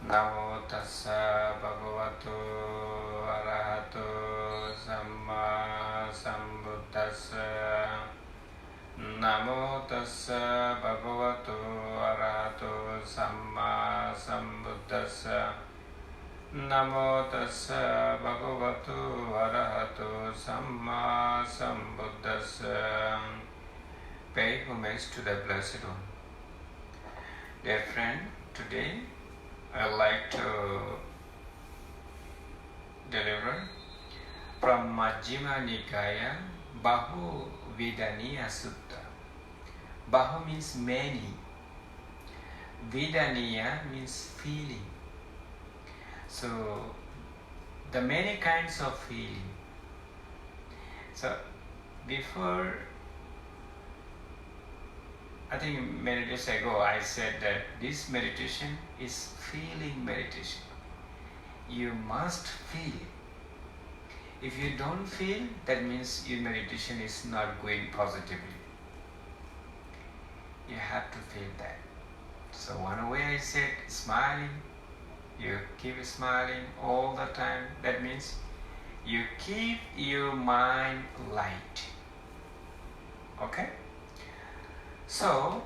Namo tassa bhagavato arahato samma sambuddhassa. Namo tassa bhagavato arahato samma sambuddhassa. Namo tassa bhagavato arahato samma sambuddhassa. Pay homage to the Blessed One. Dear friend, today I would like to deliver from Majjhima Nikaya Bahu Vedaniya Sutta. Bahu means many. Vedaniya means feeling. So, the many kinds of feeling. So, before, I think many days ago I said that this meditation is feeling meditation. You must feel. If you don't feel, that means your meditation is not going positively. You have to feel that. So one way I said smiling, you keep smiling all the time. That means you keep your mind light. Okay? So,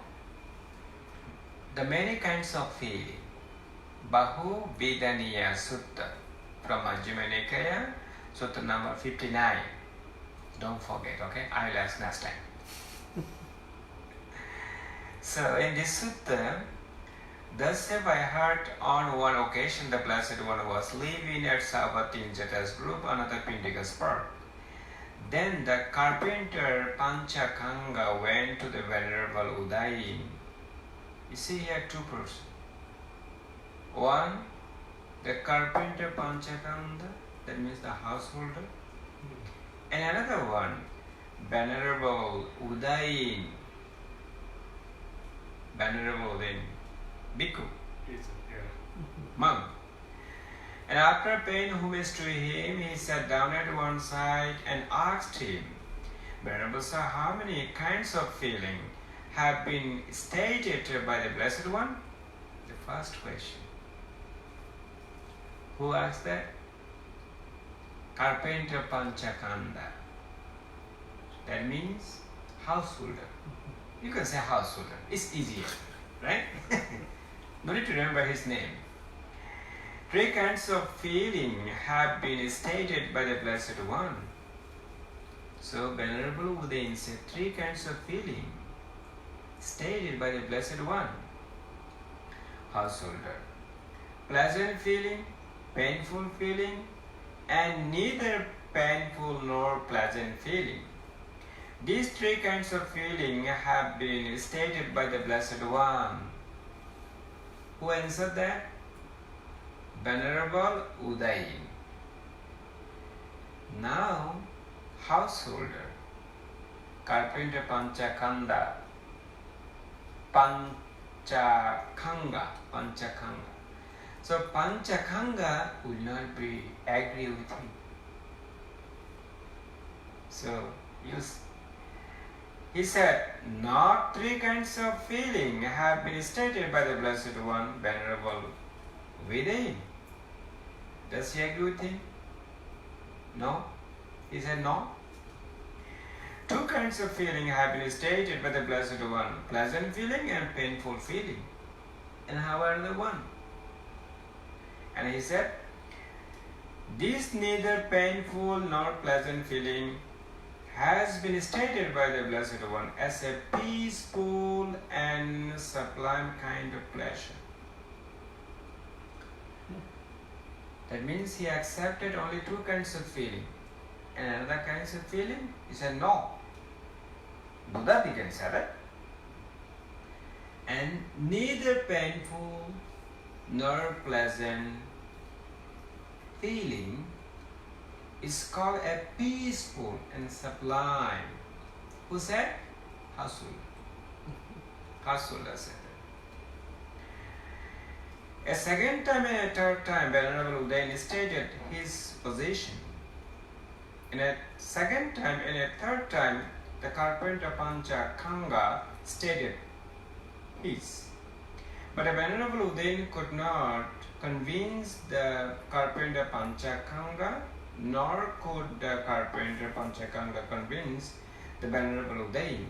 the many kinds of feeling. Bahu Vedaniya Sutta from Majjhima Nikaya, Sutta number 59. Don't forget, okay? I will ask next time. So, in this sutta, thus have I heard on one occasion the Blessed One was living at Savatthi in Jata's group, another Pindika's park. Then the carpenter Panchakanga went to the Venerable Udayi. You see here two persons. One, the carpenter Panchakanga, that means the householder. And another one, Venerable Udayi. Venerable in Bhikkhu, monk. And after paying homage to him, he sat down at one side and asked him, Venerable Sir, how many kinds of feeling have been stated by the Blessed One? The first question. Who asked that? Carpenter Panchakanda. That means householder. You can say householder. It's easier, right? No need to remember his name. Three kinds of feeling have been stated by the Blessed One. So Venerable Udayin said three kinds of feeling stated by the Blessed One. Householder. Pleasant feeling, painful feeling, and neither painful nor pleasant feeling. These three kinds of feeling have been stated by the Blessed One. Who answered that? Venerable Udayi. Now, householder, carpenter Panchakanda, Panchakanga. So Panchakanga will not be agree with him. So he said, not three kinds of feeling have been stated by the Blessed One, Venerable Udayi. Does he agree with him? No? He said no. Two kinds of feeling have been stated by the Blessed One, pleasant feeling and painful feeling. And how are the one? And he said, this neither painful nor pleasant feeling has been stated by the Blessed One as a peaceful and sublime kind of pleasure. That means he accepted only two kinds of feeling. And another kinds of feeling, he said no. Buddha didn't say that. And neither painful nor pleasant feeling is called a peaceful and sublime. Who said? Householder. Householder said that. A second time and a third time, Venerable Udayi stated his position. In a second time and a third time, the carpenter Panchakanga stated his. But the Venerable Udayan could not convince the carpenter Panchakanga, nor could the carpenter Panchakanga convince the Venerable Udayan.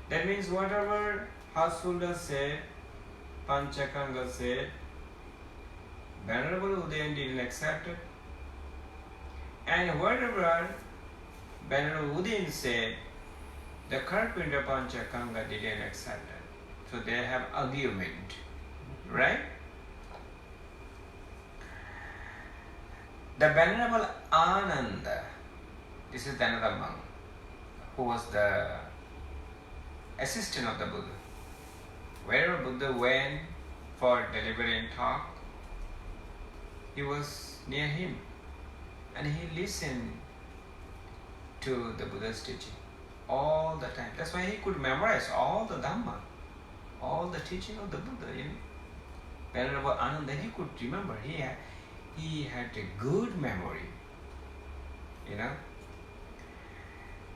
That means whatever householder said, Panchakanga said, Venerable Udayan didn't accept it. And whatever Venerable Udayan said, the carpenter Panchakanga didn't accept it. So they have argument. Right? The Venerable Ananda, this is another monk who was the assistant of the Buddha. Wherever Buddha went for delivering talk, he was near him and he listened to the Buddha's teaching all the time. That's why he could memorize all the Dhamma, all the teaching of the Buddha. Venerable Ananda, he could remember. He had a good memory.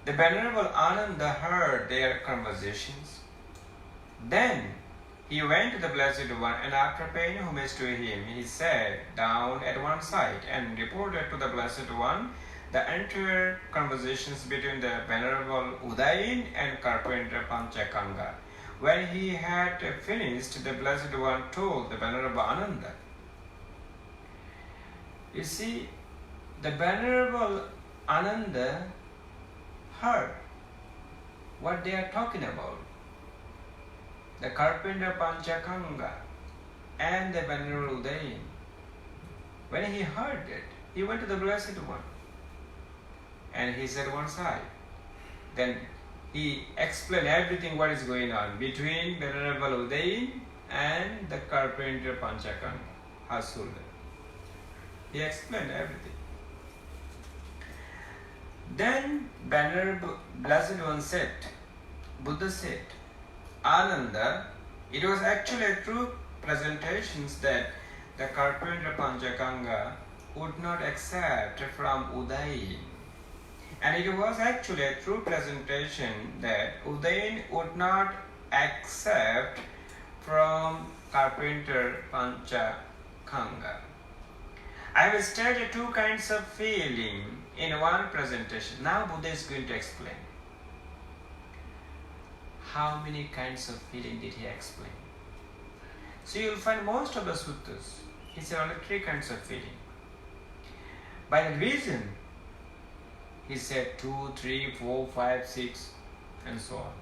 The Venerable Ananda heard their conversations. Then he went to the Blessed One, and after paying homage to him, he sat down at one side and reported to the Blessed One the entire conversations between the Venerable Udayan and carpenter Panchakanga. When he had finished, the Blessed One told the Venerable Ananda. You see, the Venerable Ananda heard what they are talking about. The carpenter Panchakanga and the Venerable Udayan. When he heard it, he went to the Blessed One and he sat one side. Then he explained everything what is going on between Venerable Udayan and the carpenter Panchakanga, householder. He explained everything. Then Venerable Blessed One said, Buddha said, Ananda, it was actually a true presentation that the carpenter Panchakanga would not accept from Udayan. And it was actually a true presentation that Udayan would not accept from carpenter Panchakanga. I have stated two kinds of feeling in one presentation. Now Buddha is going to explain. How many kinds of feeling did he explain? So you will find most of the suttas, he said only three kinds of feeling. By the reason, he said 2, 3, 4, 5, 6 and so on.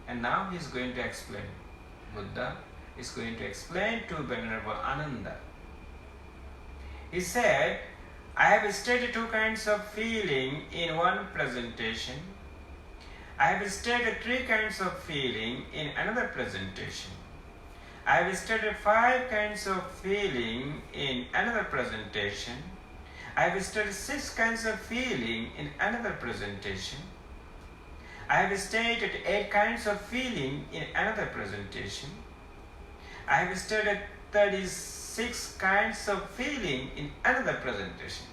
And now he is going to explain. Buddha is going to explain to Venerable Ananda. He said, I have stated two kinds of feeling in one presentation. I have stated three kinds of feeling in another presentation. I have stated 5 kinds of feeling in another presentation. I have stated 6 kinds of feeling in another presentation. I have stated 8 kinds of feeling in another presentation. I have stated 36 kinds of feeling in another presentation.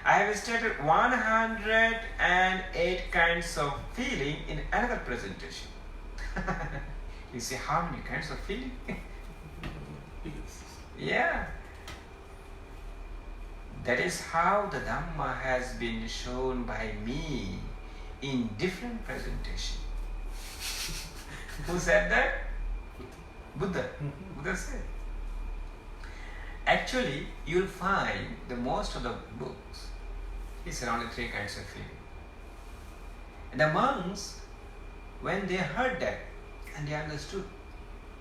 I have stated 108 kinds of feeling in another presentation. You see how many kinds of feeling? Yeah. That is how the Dhamma has been shown by me in different presentations. Who said that? Buddha. Buddha said. Actually, you'll find the most of the books is around 3 kinds of feeling. And the monks, when they heard that and they understood,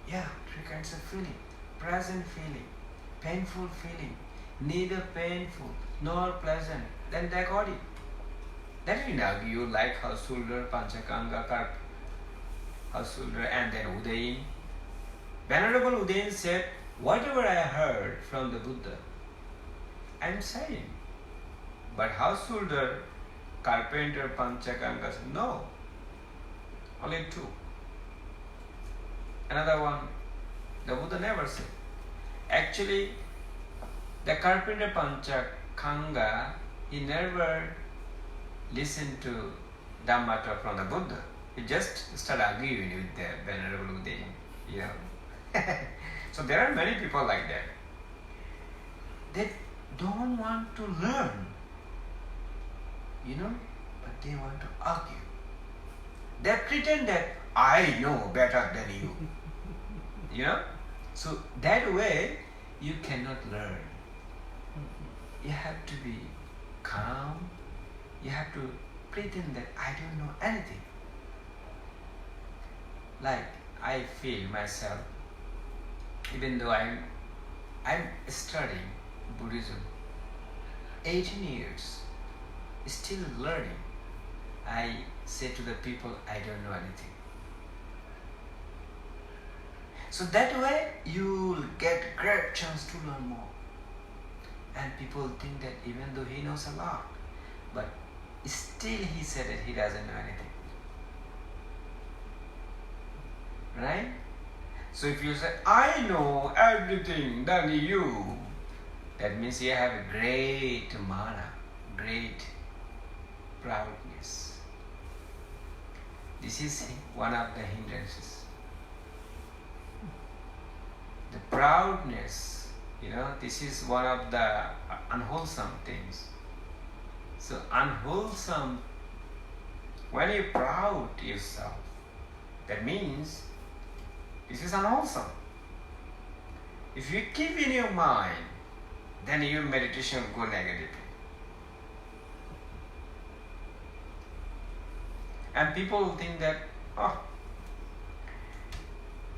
3 kinds of feeling, present feeling, painful feeling, neither painful nor pleasant, then they got it. That didn't argue like householder, Panchakanga, householder, and then Udayan. Venerable Udayan said, whatever I heard from the Buddha, I am saying. But householder, carpenter, Panchakanga said, no, only 2. Another one, the Buddha never said. Actually, the carpenter Panchakanga, he never listened to Dhammata from the Buddha. You just start arguing with the Venerable Uday, you know. So there are many people like that. They don't want to learn, you know, but they want to argue. They pretend that I know better than you, you know. So that way you cannot learn. You have to be calm. You have to pretend that I don't know anything. Like I feel myself, even though I'm studying Buddhism 18 years, still learning. I say to the people, I don't know anything. So that way you'll get great chance to learn more. And people think that even though he knows a lot, but still he said that he doesn't know anything. Right? So if you say, I know everything than you, that means you have a great mana, great proudness. This is one of the hindrances. The proudness, you know, this is one of the unwholesome things. So unwholesome, when you proud yourself, that means this is unwholesome. If you keep in your mind, then your meditation will go negative. And people think that, oh,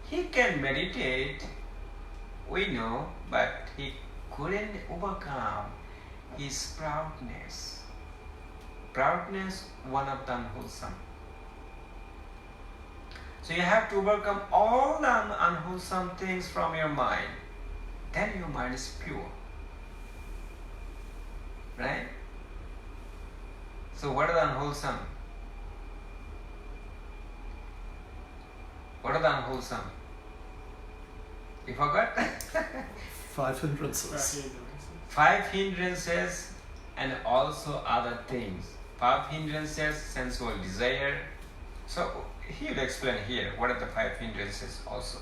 he can meditate, we know, but he couldn't overcome his proudness. Proudness, one of the unwholesome. So you have to overcome all the unwholesome things from your mind. Then your mind is pure. Right? So what are the unwholesome? What are the unwholesome? You forgot? 5 hindrances. 5 hindrances and also other things. 5 hindrances, sensual desire. So he will explain here what are the 5 hindrances also.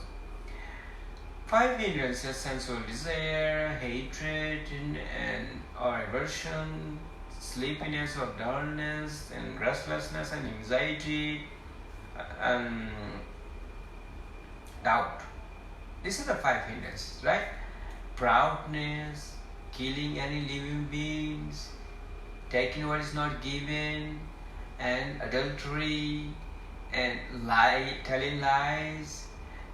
5 hindrances: sensual desire, hatred, and or aversion, sleepiness or dullness, and restlessness and anxiety, and doubt. These are the 5 hindrances, right? Proudness, killing any living beings, taking what is not given, and adultery, and telling lies,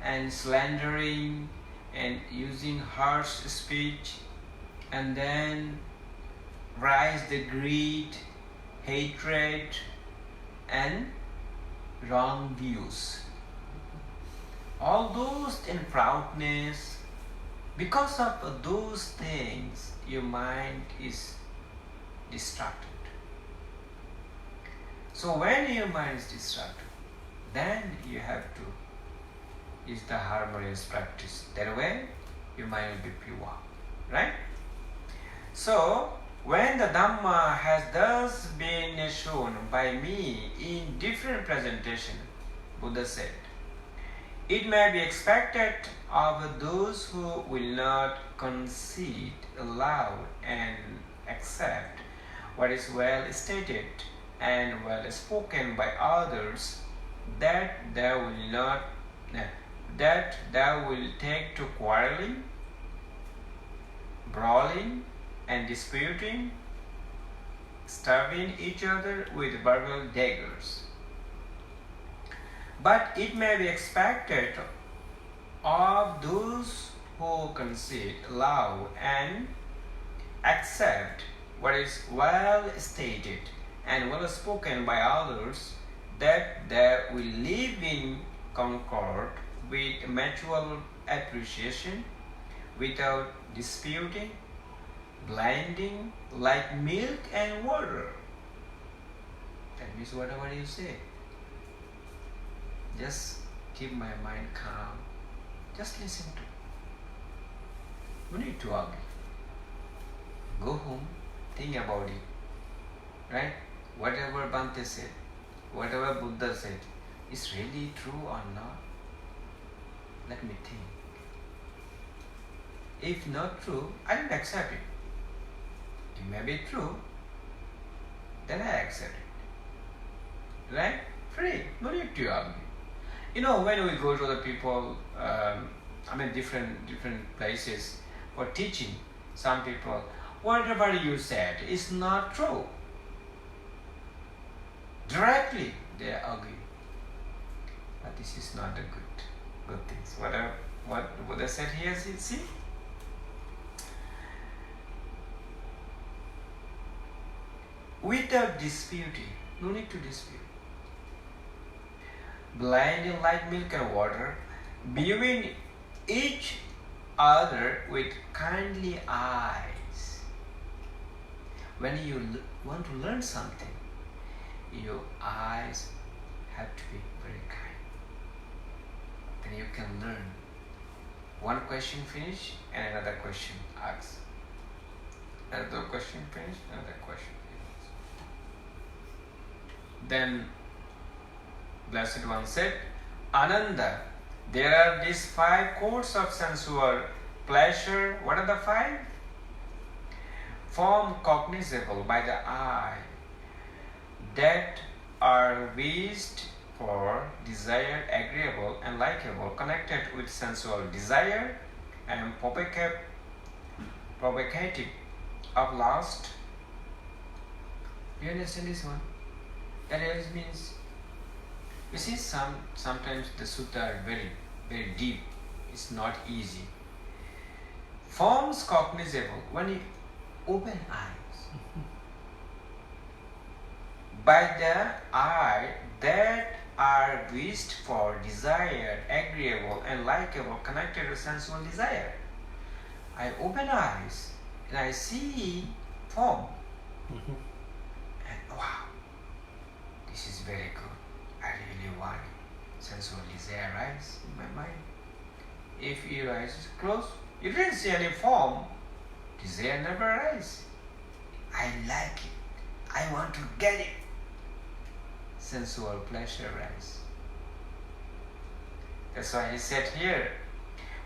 and slandering, and using harsh speech, and then rise the greed, hatred, and wrong views. All those in proudness, because of those things, your mind is distracted. So when your mind is distracted, then you have to use the harmonious practice. That way, your mind will be pure. Right? So, when the Dhamma has thus been shown by me in different presentation, Buddha said, it may be expected of those who will not concede, allow, and accept what is well stated and well spoken by others, that they will take to quarreling, brawling, and disputing, stabbing each other with verbal daggers. But it may be expected of those who concede, allow, and accept what is well stated and well spoken by others, that they will live in concord with mutual appreciation, without disputing, blending like milk and water. That means whatever you say, just keep my mind calm. Just listen to. You need to argue. Go home, think about it. Right? Whatever Bhante said, whatever Buddha said, is really true or not? Let me think. If not true, I don't accept it. It may be true, then I accept it. Right? Free. No need to argue. You know, when we go to the people, different places for teaching, some people, whatever you said is not true. Directly they argue. But this is not the good things. What Buddha said here, see? Without disputing, no need to dispute. Blinding like milk and water, viewing each other with kindly eyes. When you want to learn something, your eyes have to be very kind. Then you can learn. One question finish and another question ask. Another question finish, another question finish. Then Blessed One said, Ananda, there are these 5 courts of sensual pleasure. What are the 5? Form cognizable by the eye, that are wished for, desired, agreeable and likable, connected with sensual desire and provocative of lust. Do you understand this one? That else means, you see, sometimes the sutta are very, very deep. It's not easy. Forms cognizable when you open eyes. By the eye that are wished for, desired, agreeable and likable, connected with sensual desire. I open eyes and I see form. And wow, this is very good. I really want it. Sensual desire rise in my mind. If your eyes is closed, you didn't see any form, desire never rise. I like it. I want to get it. Sensual pleasure rise. That's why he said here,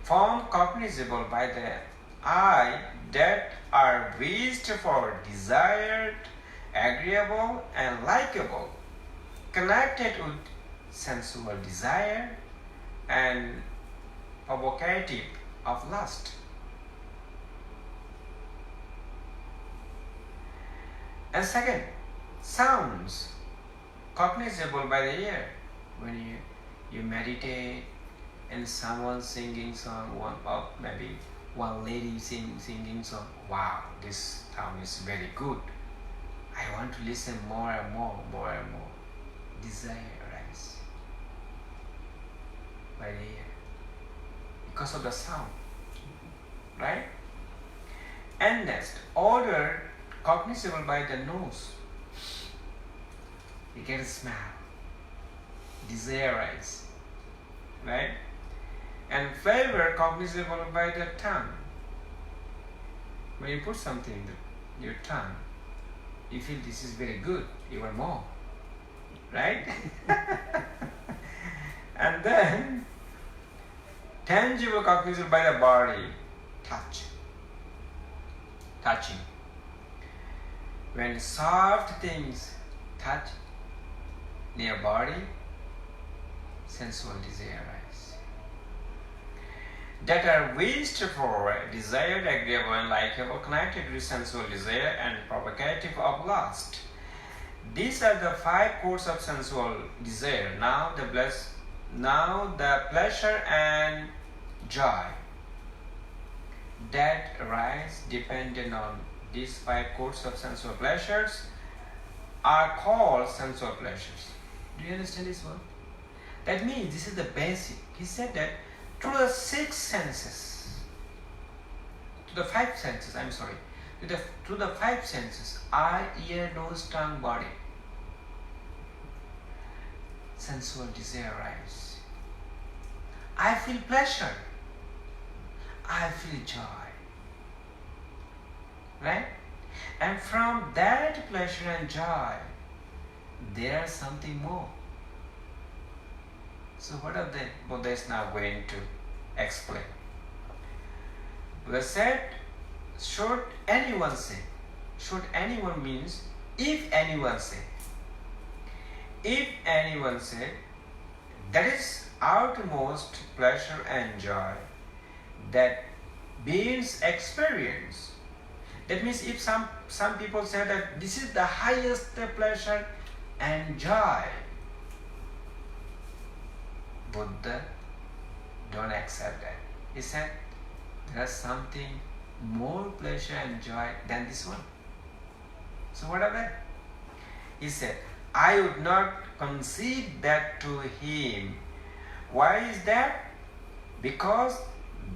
form cognizable by the eye that are wished for, desired, agreeable and likable, connected with sensual desire and provocative of lust. And second, sounds cognizable by the ear. When you meditate and someone singing song, maybe one lady singing song, wow, this sound is very good. I want to listen more and more. Desire arises by the ear because of the sound, right? And next, odor cognizable by the nose. You get a smell, desire arises, right? And flavor cognizable by the tongue. When you put something in your tongue, you feel this is very good, you want more, right? And then tangible cognizable by the body, touching. When soft things touch near body, sensual desire arises. That are wished for, desired, agreeable and likable, connected with sensual desire and provocative of lust. These are the 5 courts of sensual desire. Now the pleasure and joy that arise dependent on these 5 courts of sensual pleasures are called sensual pleasures. Do you understand this one? That means this is the basic. He said that through the 6 senses, to the 5 senses, to the 5 senses, eye, ear, nose, tongue, body, sensual desire arises. I feel pleasure. I feel joy. Right? And from that pleasure and joy, there's something more. So what are the Buddha is now going to explain? Buddha said, should anyone say, should anyone means if anyone say, that is outmost pleasure and joy that beings experience. That means if some people say that this is the highest pleasure and joy, Buddha don't accept that. He said there is something more pleasure and joy than this one. So what are that? He said, I would not concede that to him. Why is that? Because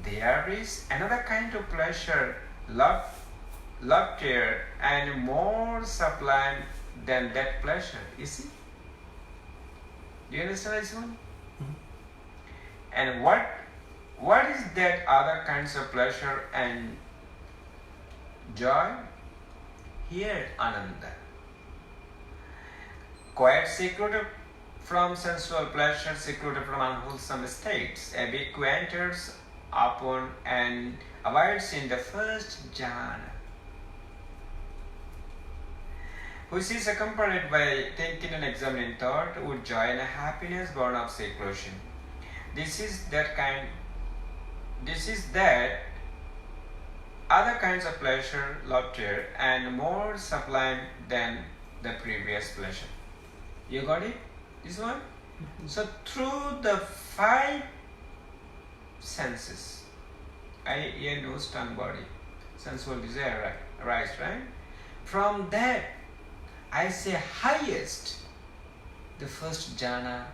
there is another kind of pleasure, loftier and more sublime than that pleasure. You see? Do you understand this one? And what is that other kinds of pleasure and joy? Here, Ananda. Quite secluded from sensual pleasure, secluded from unwholesome states, a bhikkhu enters upon and abides in the first jhana, which is accompanied by thinking and examining thought, would joy and happiness born of seclusion. This is that other kinds of pleasure, loftier and more sublime than the previous pleasure. You got it? This one? So through the 5 senses, eye, ear, nose, tongue, body, sensual desire, right? From that, I say highest, the first jhana,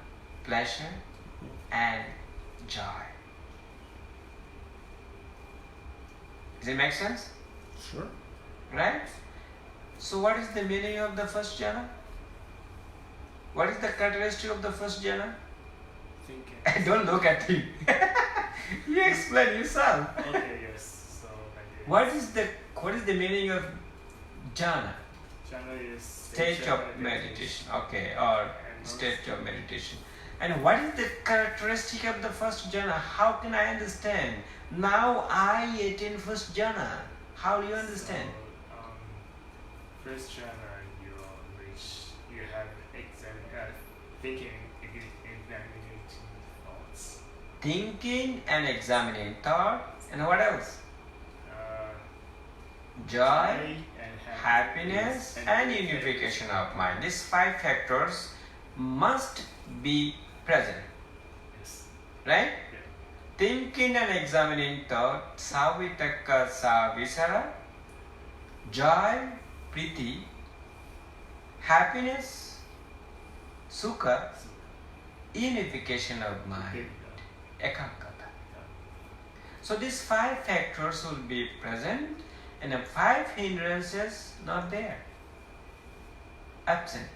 pleasure and joy. Does it make sense? Sure. Right? So what is the meaning of the first jhana? What is the characteristic of the first jhana? Thinking. Don't look at him. You explain yourself. Okay, yes. So What is the meaning of jhana? Jhana is Stage of meditation. Okay, or stage of meditation. And what is the characteristic of the first jhana? How can I understand? Now I attain first jhana. How do you understand? So, first jhana, you have thinking, examining thoughts. Thinking and examining thought. And what else? Joy, And happiness and unification of mind. These 5 factors must be present. Yes. Right? Yeah. Thinking and examining thought, savitaka savisara, joy, priti, happiness, sukha, unification of mind, ekaggata. So these 5 factors will be present and the 5 hindrances not there, absent.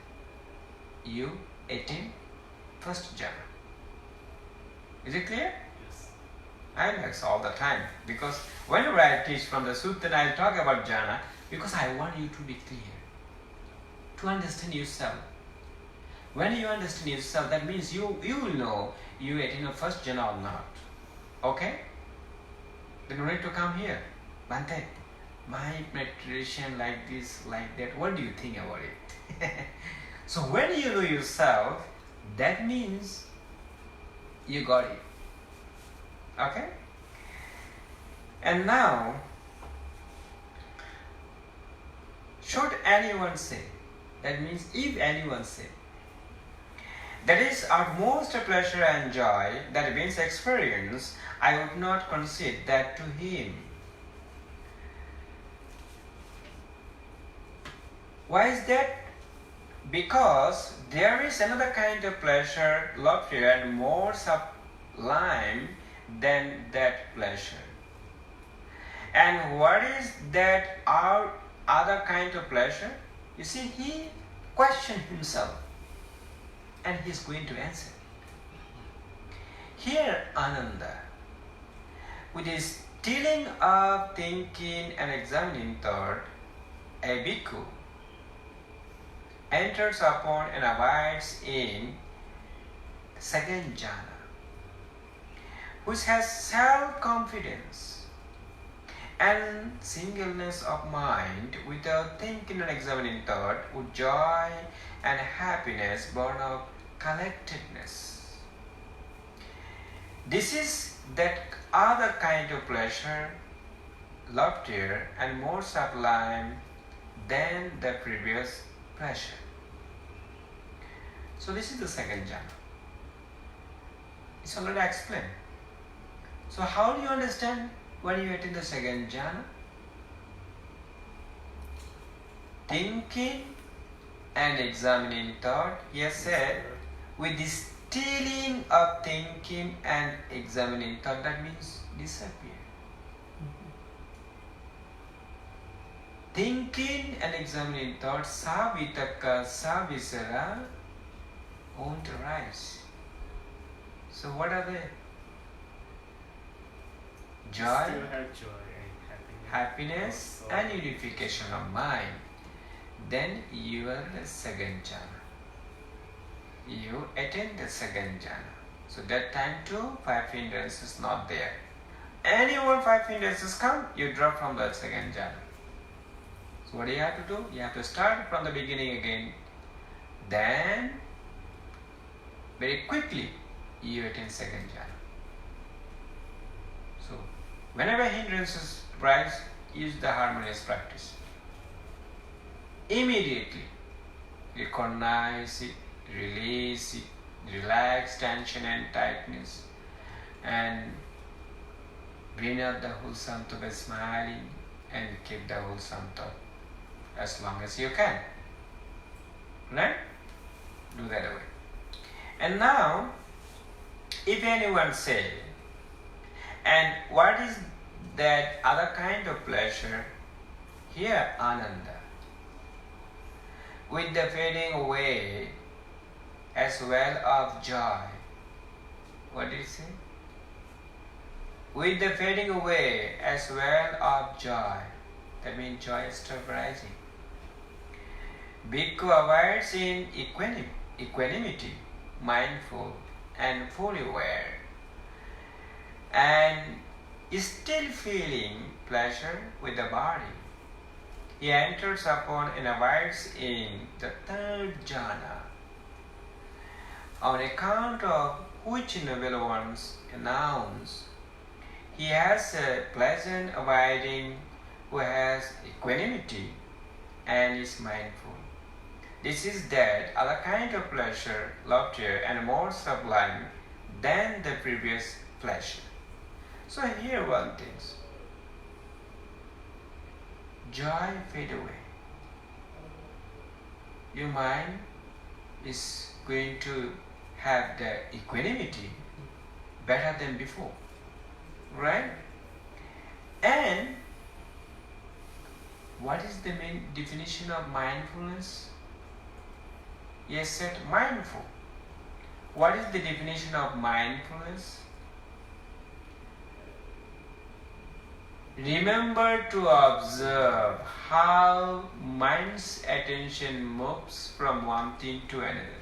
You attain first jhana. Is it clear? Yes. I like all the time, because whenever I teach from the sutta, I talk about jhana because I want you to be clear, to understand yourself. When you understand yourself, that means you will know you attain a first jhana or not. Okay? Then you need to come here. Bante, my meditation like this, like that, what do you think about it? So when you know yourself, that means you got it. Okay? And now, should anyone say, that means if anyone say, that is utmost pleasure and joy that beings experience, I would not concede that to him. Why is that? Because there is another kind of pleasure, loftier and more sublime than that pleasure. And what is that other kind of pleasure? You see, he questioned himself and he is going to answer. Here, Ananda, with his stealing of thinking and examining thought, a bhikkhu enters upon and abides in second jhana, which has self-confidence and singleness of mind without thinking and examining thought, with joy and happiness born of collectedness. This is that other kind of pleasure, loftier and more sublime than the previous pleasure. So this is the second jhana. It's already explained. So how do you understand when you attain the second jhana? Thinking and examining thought, he has said, with the stealing of thinking and examining thought, that means disappear. Thinking and examining thought, savitaka, savisara, won't arise. So what are they? Joy, Still have joy and happiness also. and unification of mind. Then you are the second jhana. You attain the second jhana. So that time too, 5 hindrances not there. Any more 5 hindrances come, you drop from the second jhana. So what do you have to do? You have to start from the beginning again. Then, very quickly, you attain second jhana. So, whenever hindrances rise, use the harmonious practice. Immediately, recognize it, release it, relax tension and tightness, and bring out the wholesome thought by smiling, and keep the wholesome thought as long as you can. Right? Do that away. And now, if anyone say, and what is that other kind of pleasure? Here, Ananda. With the fading away as well of joy. What did he say? With the fading away as well of joy. That means joy stops rising. Bhikkhu abides in equanimity, mindful and fully aware, and is still feeling pleasure with the body. He enters upon and abides in the third jhana, on account of which noble ones announce, he has a pleasant abiding who has equanimity and is mindful. This is that other kind of pleasure, loftier and more sublime than the previous pleasure. So here one thing. Joy fade away. Your mind is going to have the equanimity better than before. Right? And what is the main definition of mindfulness? Yes, said mindful. What is the definition of mindfulness? Remember to observe how mind's attention moves from one thing to another.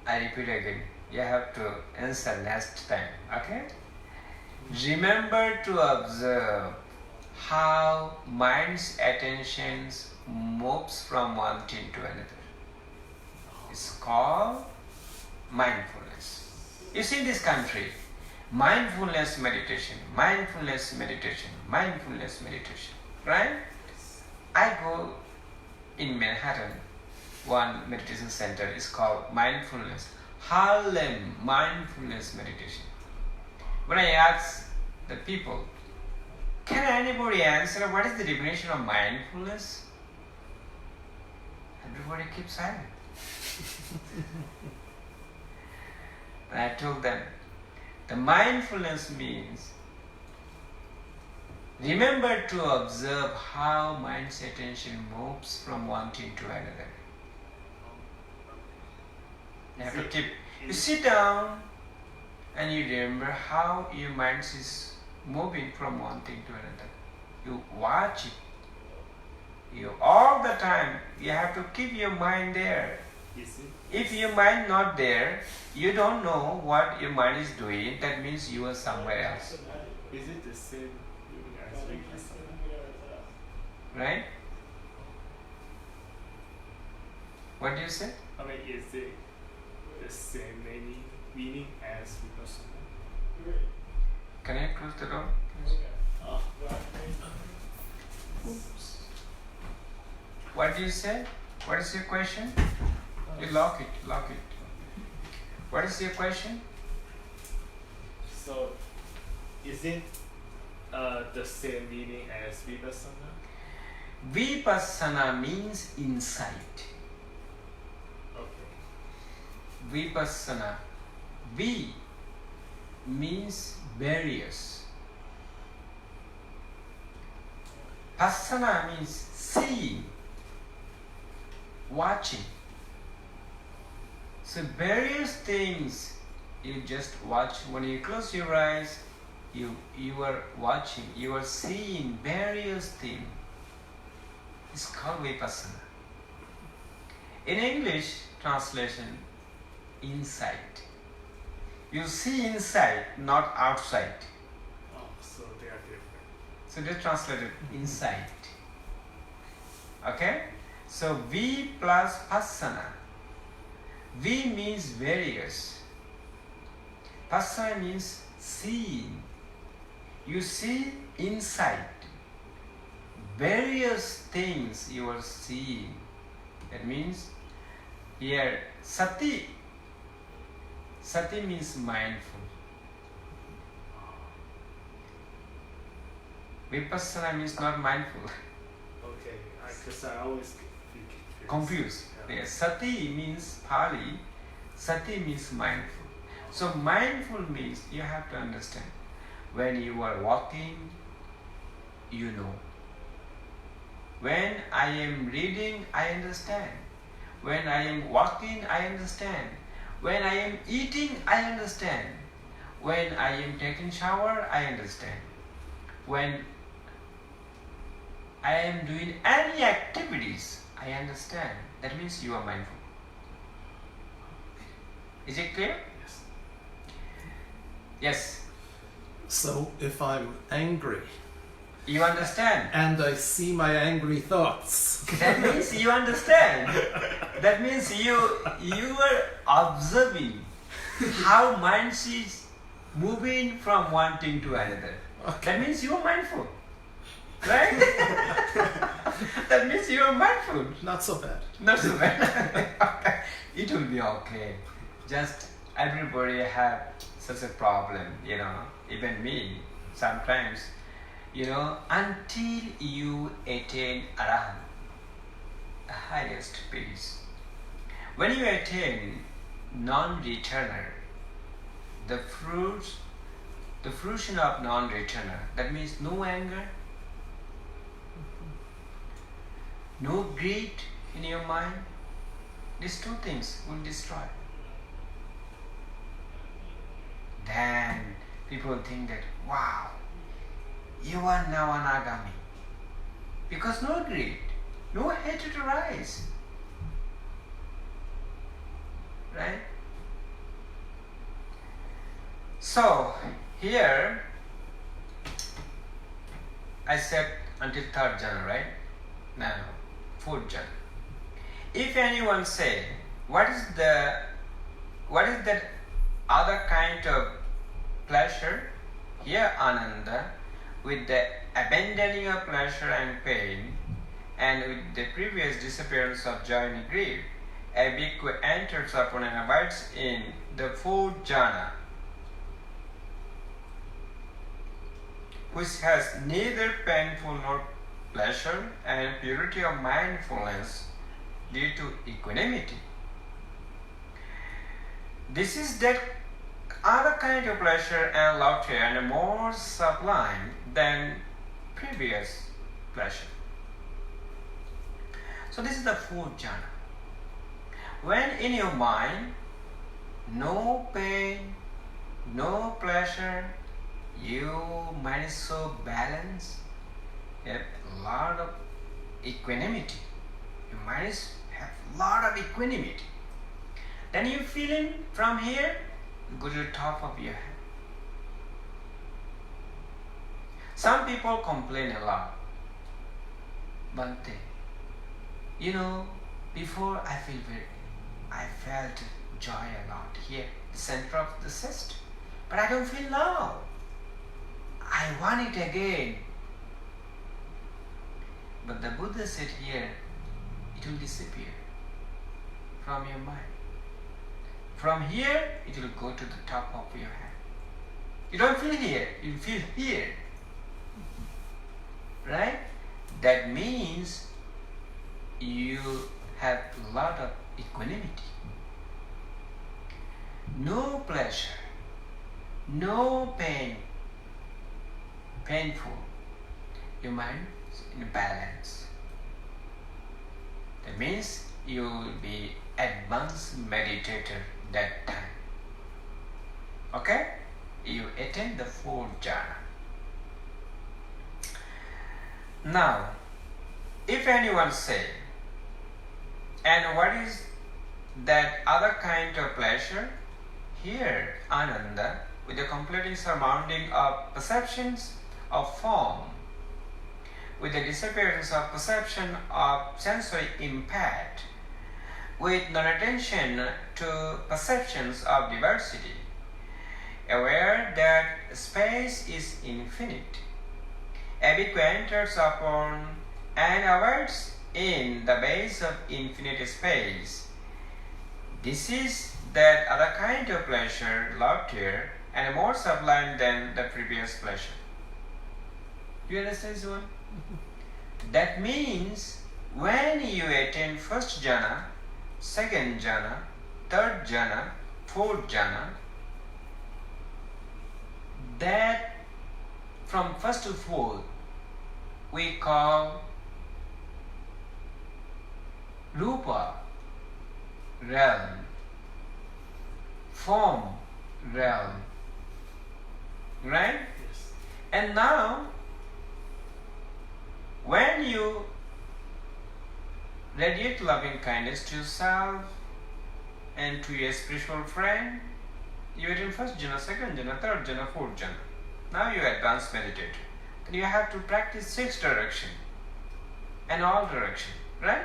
I repeat again. You have to answer next time. Okay? Remember to observe how mind's attention moves from one thing to another. It's called mindfulness. You see in this country, mindfulness meditation, mindfulness meditation, mindfulness meditation, right? I go in Manhattan, one meditation center is called mindfulness, Harlem mindfulness meditation. When I ask the people, can anybody answer what is the definition of mindfulness? Everybody keeps silent. And I told them, the mindfulness means remember to observe how mind's attention moves from one thing to another. You have to keep, you sit down and you remember how your mind is moving from one thing to another. You watch it. You all the time, you have to keep your mind there. Is it? If your mind not there, you don't know what your mind is doing. That means you are somewhere else, Is it the same meaning as vipassana? right? What do you say? I mean, is it the same meaning as vipassana? Can I close the door? Oh. What do you say? What is your question? You lock it. What is your question? So, is it the same meaning as vipassana? Vipassana means insight. Okay. Vipassana. V means barriers. Passana means seeing, watching. So various things you just watch. When you close your eyes, you are watching, you are seeing various things. It's called Vipassana. In English translation, insight. You see inside, not outside. Oh, so they are different. So they translated insight. Okay? So V plus Passana. V means various. Passana means seeing. You see inside. Various things you are seeing. That means here Sati. Sati means mindful. Vipassana means not mindful. Okay, because I always get Confused. Yeah. Yes. Sati means Pali. Sati means mindful. So mindful means you have to understand. When you are walking, you know. When I am reading, I understand. When I am walking, I understand. When I am eating, I understand. When I am taking shower, I understand. When I am doing any activities, I understand. That means you are mindful. Is it clear? Yes. Yes. So if I'm angry You understand. and I see my angry thoughts, That means you understand. That means you are observing how mind is moving from one thing to another. That means you are mindful. Right? That means you are mindful. not so bad. Not so bad. It will be okay. Just everybody have such a problem, even me sometimes, until you attain Arahant, the highest peace. When you attain non-returner, the fruition of non-returner, that means no anger, no greed in your mind, these two things will destroy. Then people think that, wow, you are now an agami. Because no greed, no hatred arise. Right? So, here, I said until third jhana, right? Now, fourth jhana. If anyone say, what is that other kind of pleasure? Here, Ananda, with the abandoning of pleasure and pain, and with the previous disappearance of joy and grief, a bhikkhu enters upon and abides in the fourth jhana, which has neither painful nor pleasure, and purity of mindfulness due to equanimity. This is that other kind of pleasure and loftier and more sublime than previous pleasure. So this is the fourth jhana. When in your mind, no pain, no pleasure, your mind is so balanced, you have a lot of equanimity. Your mind has a lot of equanimity. Then you feel in from here, go to the top of your head. Some people complain a lot. Bhante, before I felt joy a lot here, the center of the chest. But I don't feel now. I want it again. But the Buddha said here, it will disappear from your mind. From here, it will go to the top of your head. You don't feel here, you feel here. Right? That means you have a lot of equanimity. No pleasure, no pain, painful. Your mind is in balance. That means you will be advanced meditator that time. Okay? You attain the fourth jhana. Now, if anyone say, and what is that other kind of pleasure? Here, Ananda, with the completing surmounting of perceptions of form, with the disappearance of perception of sensory impact, with non-attention to perceptions of diversity, aware that space is infinite, Abhikkhu enters upon and awaits in the base of infinite space. This is that other kind of pleasure, loftier and more sublime than the previous pleasure. Do you understand this one? That means when you attain first jhana, second jhana, third jhana, fourth jhana, that from first to fourth we call Rupa realm, form realm, right? Yes. And now, when you radiate loving kindness to yourself and to your spiritual friend, you are in first jhana, second jhana, third jhana, fourth jhana. Now you advanced meditator. Then you have to practice 6 direction and all direction, right?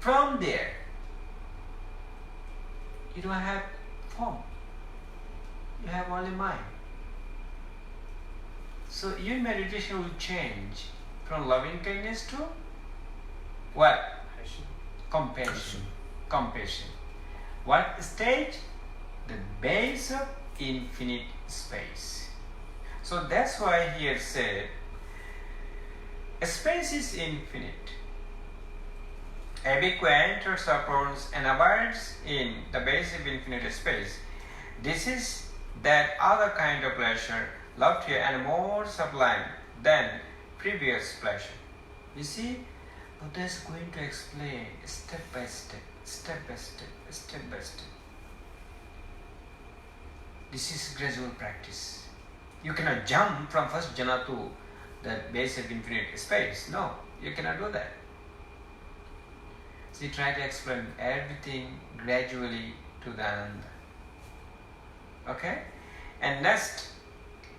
From there, you don't have form. You have only mind. So your meditation will change from loving kindness to what? Compassion. Compassion. What stage? The base of infinite space. So that's why here said, space is infinite. Abhikkhu enters upon and abides in the base of infinite space. This is that other kind of pleasure, loftier and more sublime than previous pleasure. You see, Buddha is going to explain step by step, step by step, step by step. This is gradual practice. You cannot jump from first jhana to the base of infinite space. No, you cannot do that. So you try to explain everything gradually to the Ananda. Okay? And next,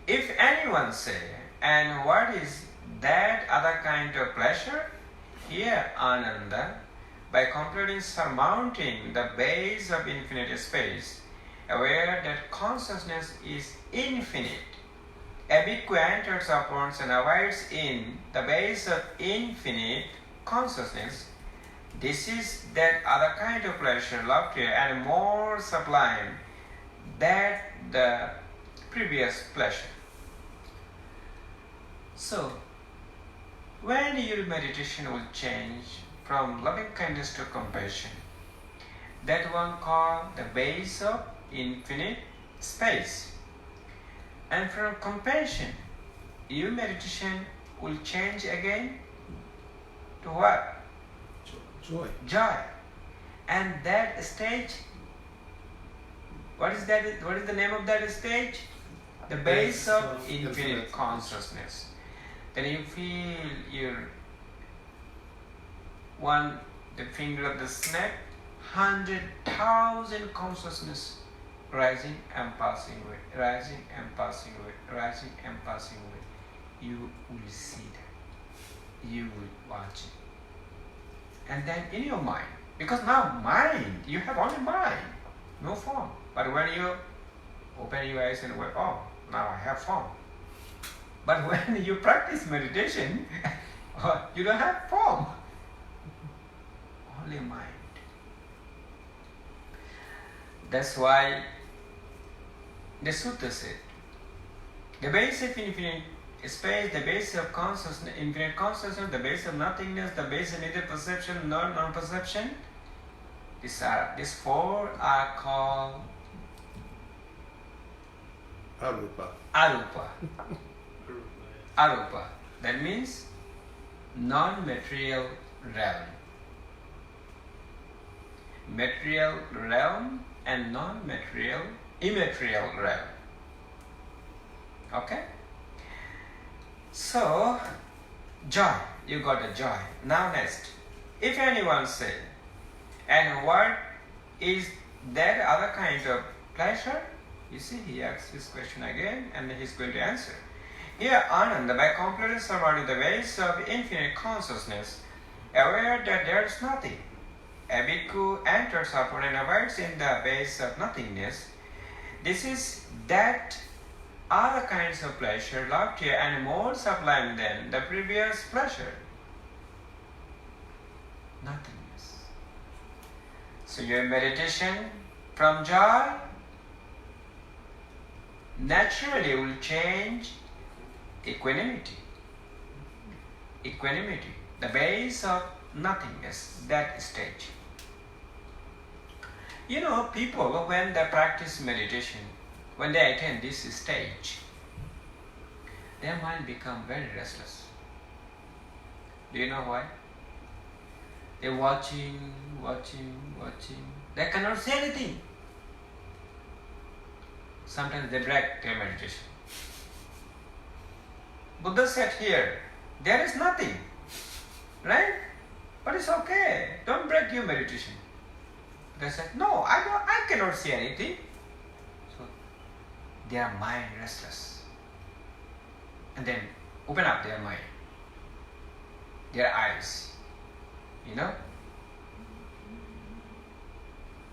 if anyone say, and what is that other kind of pleasure? Here, Ananda, by completing surmounting the base of infinite space, aware that consciousness is infinite, Abhikkhu enters upon and abides in the base of infinite consciousness. This is that other kind of pleasure, loftier and more sublime than the previous pleasure. So, when your meditation will change from loving kindness to compassion, that one called the base of infinite space. And from compassion, your meditation will change again to what? Joy. Joy. And that stage, what is that? What is the name of that stage? The base of infinite consciousness. Then you feel the finger of the snake 100,000 consciousness rising and passing away, rising and passing away, rising and passing away. You will see that. You will watch it. And then in your mind, because now mind, you have only mind, no form. But when you open your eyes and go, oh, now I have form. But when you practice meditation, you don't have form. Only mind. That's why the sutta said, the base of infinite space, the base of consciousness, infinite consciousness, the base of nothingness, the base of neither perception nor non-perception, these four are called Arupa. arupa. Arupa. That means non-material realm. Material realm and non-material, immaterial realm. Okay? So, joy. You got a joy. Now next. If anyone say, and what is that other kind of pleasure? You see, he asks this question again and he's going to answer. Here, Ananda, by completely surrounding the base of infinite consciousness, aware that there is nothing, a bhikkhu enters upon and abides in the base of nothingness. This is that other kinds of pleasure, loftier and more sublime than the previous pleasure. Nothingness. So your meditation from joy naturally will change equanimity. Equanimity, the base of nothingness, that stage. You know, people, when they practice meditation, when they attain this stage, their mind becomes very restless. Do you know why? They're watching. They cannot say anything. Sometimes they break their meditation. Buddha said here, there is nothing, right? But it's okay. Don't break your meditation. They said, no, I cannot see anything. So their mind restless. And then open up their mind, their eyes. You know?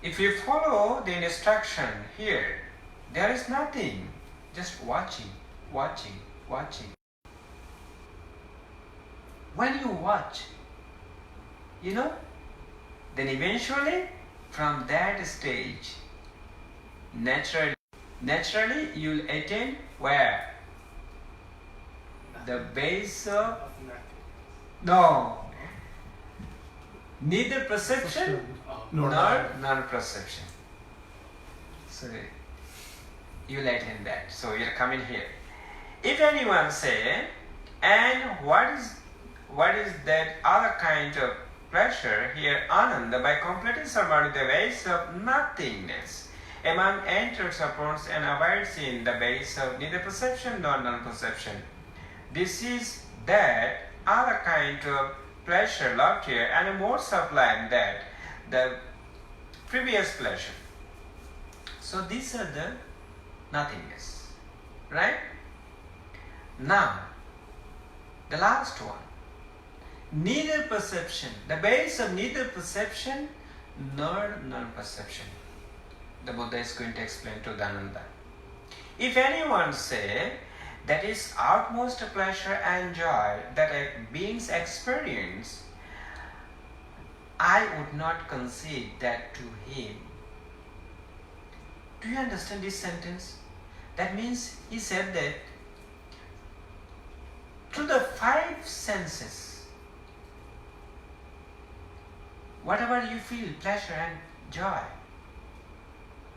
If you follow the instruction here, there is nothing. Just watching. When you watch, you know, then eventually from that stage, naturally you'll attain where? The base of neither perception nor non-perception. So you'll attain that. So you'll come in here. If anyone say, and what is that other kind of pleasure? Here, Ananda, by completely surrounding the base of nothingness, a man enters upon and abides in the base of neither perception nor non-perception. This is that other kind of pleasure, loftier and more sublime than the previous pleasure. So these are the nothingness, right? Now, the last one. Neither perception, the base of neither perception nor non-perception. The Buddha is going to explain to Ananda. If anyone say that is utmost pleasure and joy that a being's experience, I would not concede that to him. Do you understand this sentence? That means he said that through the five senses, whatever you feel, pleasure and joy,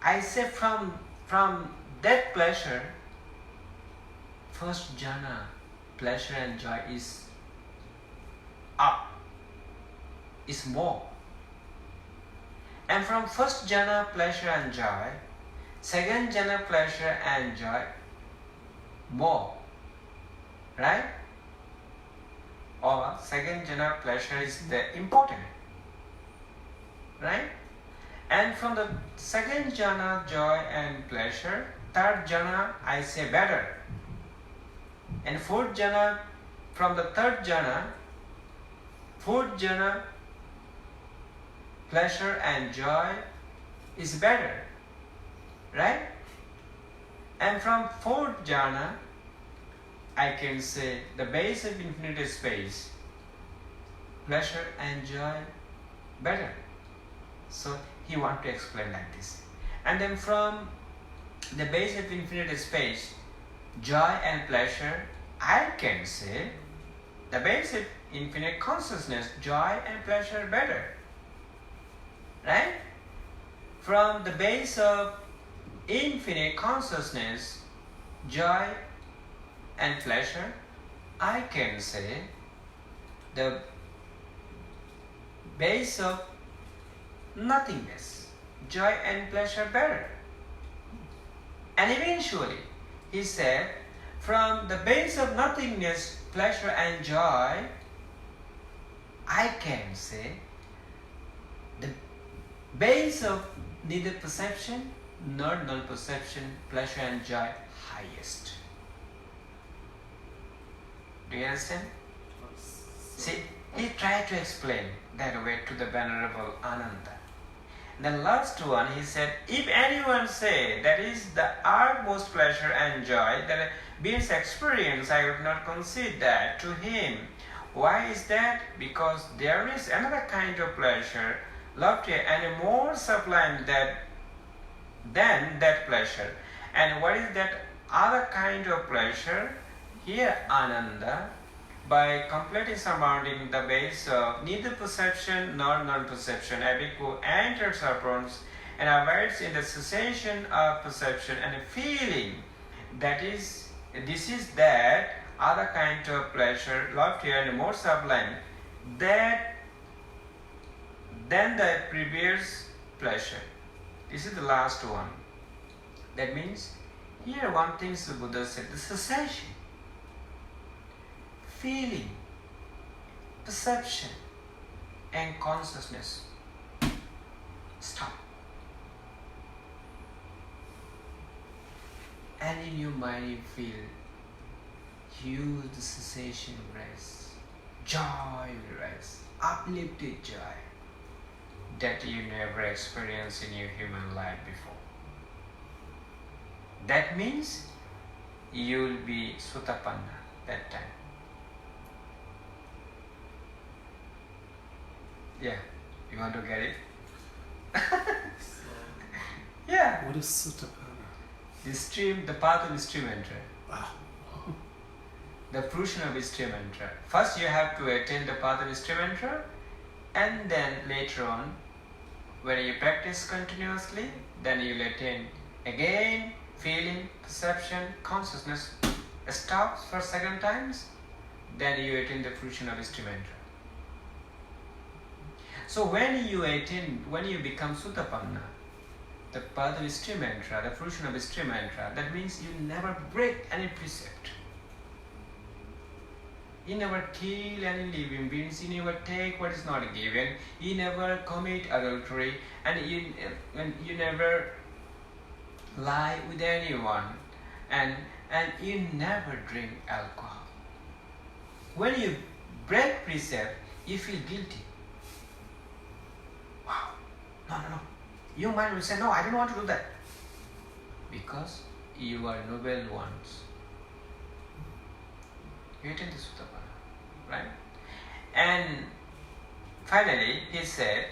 I say from that pleasure, first jhana, pleasure and joy is up, is more. And from first jhana, pleasure and joy, second jhana, pleasure and joy, more. Right? Or second jhana pleasure is the important. Right? And from the second jhana, joy and pleasure, third jhana, I say better. And fourth jhana, from the third jhana, fourth jhana, pleasure and joy is better, right? And from fourth jhana, I can say the base of infinite space, pleasure and joy better. So he want to explain like this. And then from the base of infinite space, joy and pleasure, I can say the base of infinite consciousness, joy and pleasure better. Right? From the base of infinite consciousness, joy and pleasure, I can say the base of nothingness, joy and pleasure better. And eventually, he said, from the base of nothingness, pleasure and joy, I can say the base of neither perception nor non-perception, pleasure and joy, highest. Do you understand? See, he tried to explain that way to the Venerable Ananda. The last one, he said, if anyone say that is the utmost pleasure and joy that beings experience, I would not concede that to him. Why is that? Because there is another kind of pleasure, loftier and more sublime than that pleasure. And what is that other kind of pleasure? Here Ananda, by completely surmounting the base of neither perception nor non-perception, a bhikkhu enters upon and abides in the cessation of perception and feeling. That is, this is that other kind of pleasure, loftier and more sublime than the previous pleasure. This is the last one. That means, here one thing the Buddha said, the cessation, feeling, perception and consciousness. Stop. And in your mind you feel huge sensation rest, joy rest, uplifted joy that you never experienced in your human life before. That means you will be Sutapanna that time. Yeah, you want to get it? Yeah. What is Sutapanna? The stream, the path of stream entry. Wow. The fruition of stream entry. First you have to attain the path of stream entry, and then later on, when you practice continuously, then you will attain again feeling, perception, consciousness stops for second times, then you attain the fruition of stream entry. So when you become Sutapanna, the path of stream mantra, the fruition of stream mantra, that means you never break any precept. You never kill any living beings, you never take what is not given, you never commit adultery, and you never lie with anyone, and you never drink alcohol. When you break precept, you feel guilty. Wow, no. Your mind will say, no, I don't want to do that. Because you are noble ones. You attain the Sutapanna, right? And finally, he said,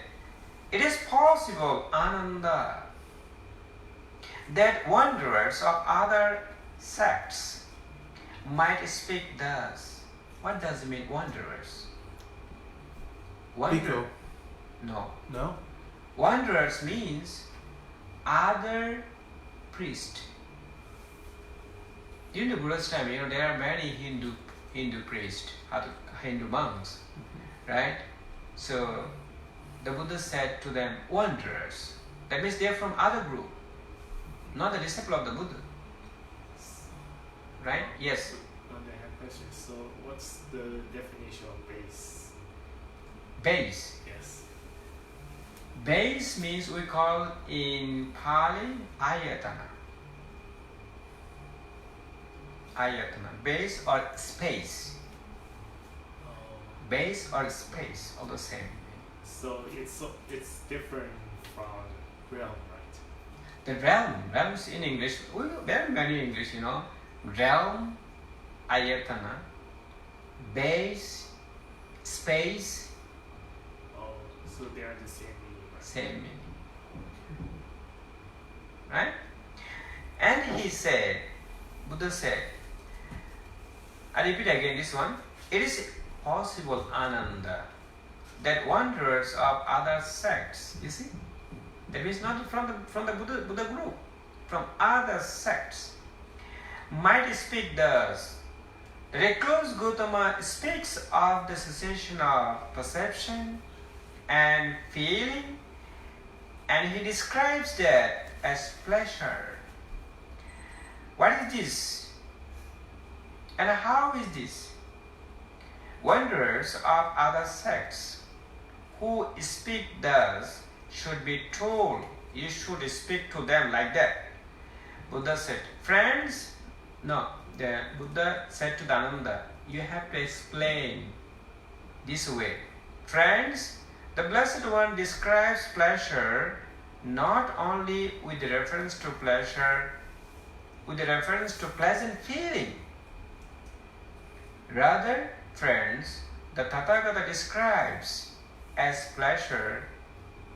it is possible, Ananda, that wanderers of other sects might speak thus. What does it mean, wanderers? Bhikkhu. No. No? Wanderers means other priests. During the Buddha's time, there are many Hindu priests, Hindu monks, right? So the Buddha said to them, wanderers. That means they are from other group, not the disciple of the Buddha. Right? Yes. I have a question. So what's the definition of base? Base. Yes. Base means we call in Pali ayatana. Ayatana, base or space. Base or space, all the same. So it's different from realm, right? The realms in English, there are many English, realm, ayatana, base, space, Oh, so they are the same meaning, right? same meaning. Right? And he said, Buddha said, I repeat again this one, it is possible, Ananda, that wanderers of other sects, you see, that means not from the Buddha group, from other sects, might speak thus. The recluse Gautama speaks of the cessation of perception and feeling, and he describes that as pleasure. What is this? And how is this? Wanderers of other sects who speak thus should be told, you should speak to them like that. Buddha said, friends, no, the Buddha said to the Ananda, you have to explain this way. Friends, the Blessed One describes pleasure not only with reference to pleasure, with reference to pleasant feeling. Rather, friends, the Tathagata describes as pleasure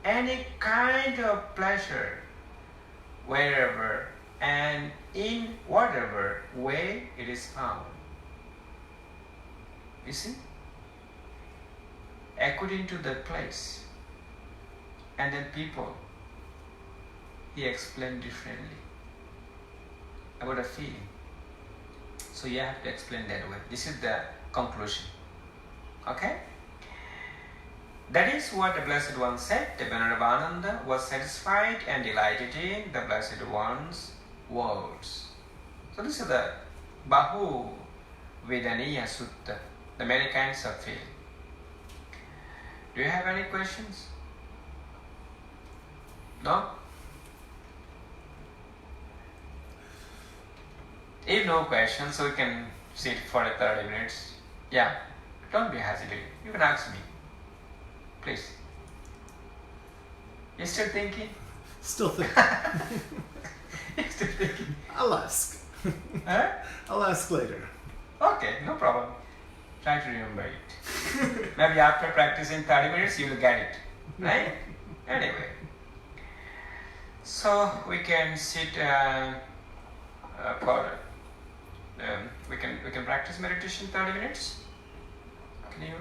any kind of pleasure, wherever and in whatever way it is found. You see? According to the place and then people, he explained differently about a feeling. So you have to explain that way. This is the conclusion. Okay? That is what the Blessed One said. The Venerable Ananda was satisfied and delighted in the Blessed One's words. So this is the Bahu Vedaniya Sutta, the many kinds of feeling. Do you have any questions? No? If no questions, so we can sit for 30 minutes. Yeah, don't be hesitating. You can ask me. Please. You still thinking? Still thinking. You still thinking? I'll ask. Huh? I'll ask later. Okay, no problem. Try to remember it. Maybe after practicing 30 minutes, you will get it. Right? Anyway. So we can sit for we can practice meditation 30 minutes. Can you